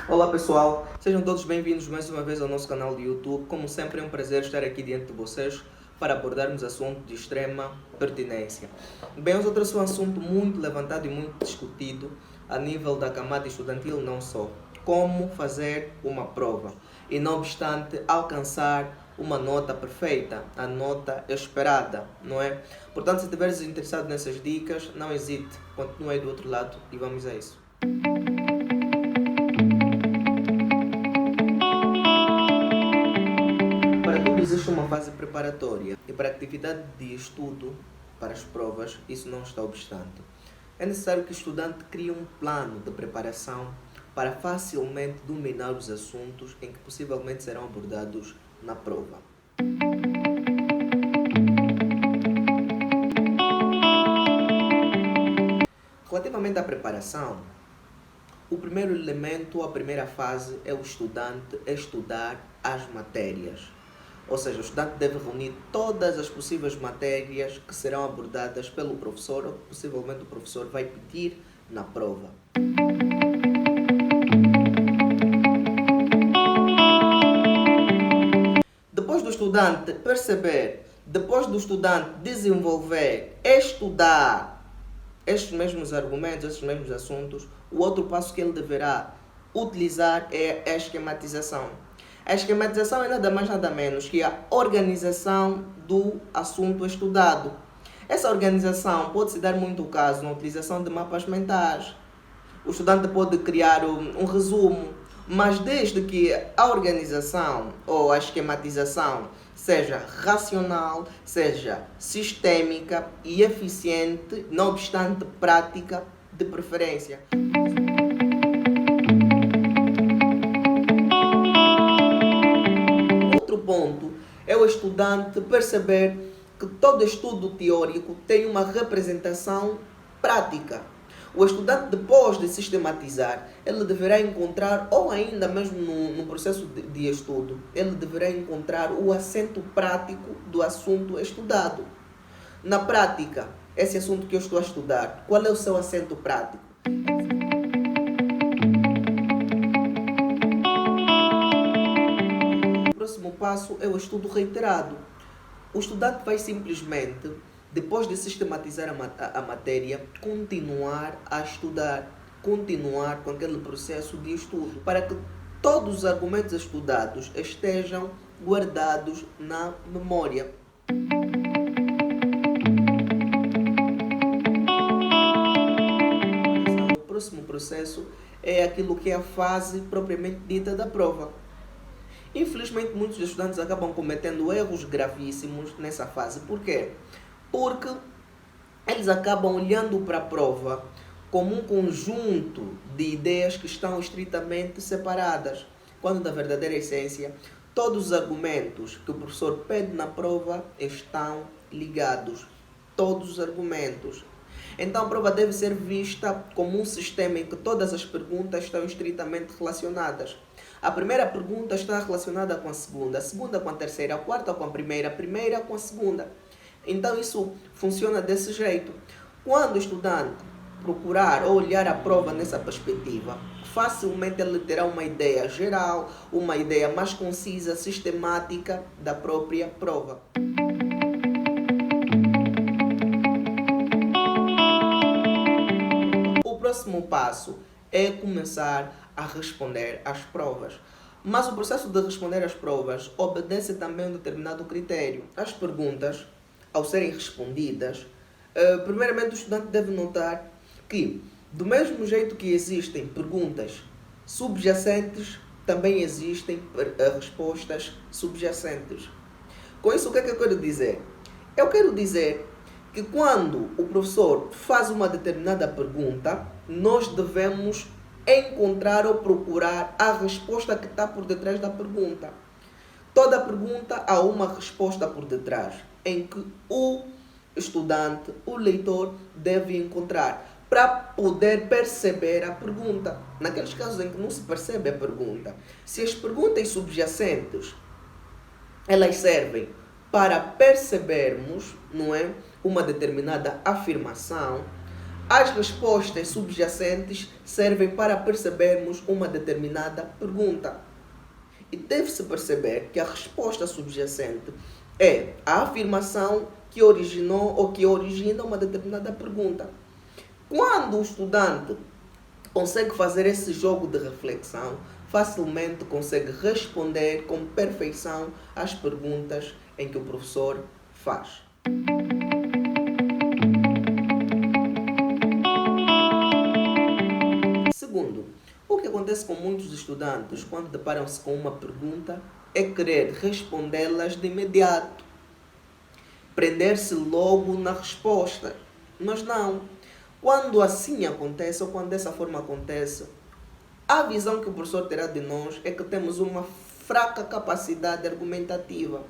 Olá pessoal, sejam todos bem-vindos mais uma vez ao nosso canal de YouTube. Como sempre é um prazer estar aqui diante de vocês para abordarmos assuntos de extrema pertinência. Bem, hoje eu trouxe um assunto muito levantado e muito discutido a nível da camada estudantil, não só. Como fazer uma prova e, não obstante, alcançar uma nota perfeita, a nota esperada, não é? Portanto, se estiveres interessado nessas dicas, não hesite, continue aí do outro lado e vamos a isso. Para tudo existe uma fase preparatória e para a atividade de estudo para as provas isso não está obstante. É necessário que o estudante crie um plano de preparação para facilmente dominar os assuntos em que possivelmente serão abordados na prova. Relativamente à preparação, o primeiro elemento, a primeira fase é o estudante estudar as matérias. Ou seja, o estudante deve reunir todas as possíveis matérias que serão abordadas pelo professor ou que possivelmente o professor vai pedir na prova. Depois do estudante perceber, depois do estudante desenvolver, estudar estes mesmos argumentos, estes mesmos assuntos, o outro passo que ele deverá utilizar é a esquematização. A esquematização é nada mais nada menos que a organização do assunto estudado. Essa organização pode se dar muito caso na utilização de mapas mentais. O estudante pode criar um resumo, mas desde que a organização ou a esquematização seja racional, seja sistêmica e eficiente, não obstante prática de preferência. Outro ponto é o estudante perceber que todo estudo teórico tem uma representação prática. O estudante, depois de sistematizar, ele deverá encontrar, ou ainda mesmo no processo de estudo, ele deverá encontrar o acento prático do assunto estudado. Na prática, esse assunto que eu estou a estudar, qual é o seu acento prático? O próximo passo é o estudo reiterado. O estudante vai simplesmente, depois de sistematizar a matéria, continuar a estudar, continuar com aquele processo de estudo, para que todos os argumentos estudados estejam guardados na memória. O próximo processo é aquilo que é a fase propriamente dita da prova. Infelizmente, muitos estudantes acabam cometendo erros gravíssimos nessa fase. Por quê? Porque eles acabam olhando para a prova como um conjunto de ideias que estão estritamente separadas, quando na verdadeira essência todos os argumentos que o professor pede na prova estão ligados. Todos os argumentos. Então a prova deve ser vista como um sistema em que todas as perguntas estão estritamente relacionadas. A primeira pergunta está relacionada com a segunda com a terceira, a quarta com a primeira com a segunda. Então isso funciona desse jeito. Quando o estudante procurar ou olhar a prova nessa perspectiva, facilmente ele terá uma ideia geral, uma ideia mais concisa, sistemática da própria prova. O próximo passo é começar a responder às provas. Mas o processo de responder às provas obedece também a um determinado critério. As perguntas, ao serem respondidas, primeiramente o estudante deve notar que, do mesmo jeito que existem perguntas subjacentes, também existem respostas subjacentes. Com isso, o que é que eu quero dizer? Eu quero dizer que quando o professor faz uma determinada pergunta, nós devemos encontrar ou procurar a resposta que está por detrás da pergunta. Toda pergunta há uma resposta por detrás, em que o estudante, o leitor, deve encontrar para poder perceber a pergunta. Naqueles casos em que não se percebe a pergunta, se as perguntas subjacentes elas servem para percebermos, não é, uma determinada afirmação, As respostas subjacentes servem para percebermos uma determinada pergunta. E deve-se perceber que a resposta subjacente é a afirmação que originou ou que origina uma determinada pergunta. Quando o estudante consegue fazer esse jogo de reflexão, facilmente consegue responder com perfeição às perguntas em que o professor faz. Segundo, o que acontece com muitos estudantes quando deparam-se com uma pergunta é querer respondê-las de imediato, prender-se logo na resposta. Mas não. Quando assim acontece, ou quando dessa forma acontece, a visão que o professor terá de nós é que temos uma fraca capacidade argumentativa.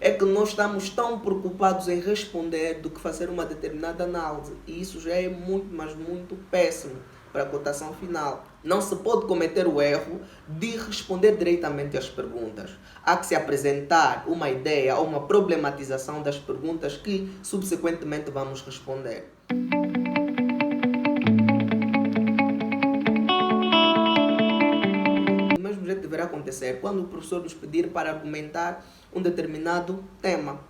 É que nós estamos tão preocupados em responder do que fazer uma determinada análise. E isso já é muito, mas muito péssimo para a cotação final. Não se pode cometer o erro de responder diretamente às perguntas. Há que se apresentar uma ideia ou uma problematização das perguntas que subsequentemente vamos responder. O mesmo jeito deverá acontecer quando o professor nos pedir para argumentar um determinado tema.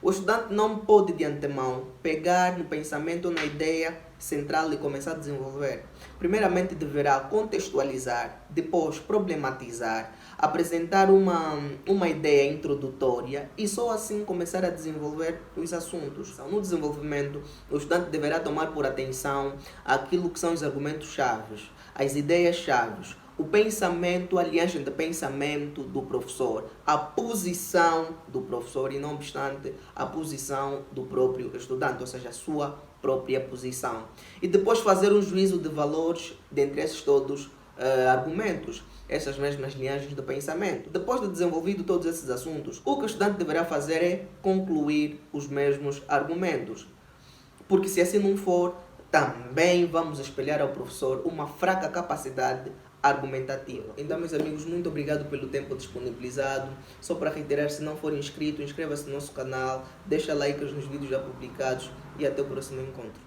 O estudante não pode de antemão pegar no pensamento ou na ideia central e começar a desenvolver. Primeiramente deverá contextualizar, depois problematizar, apresentar uma ideia introdutória e só assim começar a desenvolver os assuntos. No desenvolvimento, o estudante deverá tomar por atenção aquilo que são os argumentos chaves, as ideias chaves, o pensamento, a linhagem de pensamento do professor, a posição do professor e, não obstante, a posição do próprio estudante, ou seja, a sua própria posição. E depois fazer um juízo de valores dentre esses todos argumentos, essas mesmas linhagens de pensamento. Depois de desenvolvido todos esses assuntos, o que o estudante deverá fazer é concluir os mesmos argumentos. Porque se assim não for, também vamos espelhar ao professor uma fraca capacidade argumentativa. Então, meus amigos, muito obrigado pelo tempo disponibilizado. Só para reiterar, se não for inscrito, inscreva-se no nosso canal, deixa likes nos vídeos já publicados e até o próximo encontro.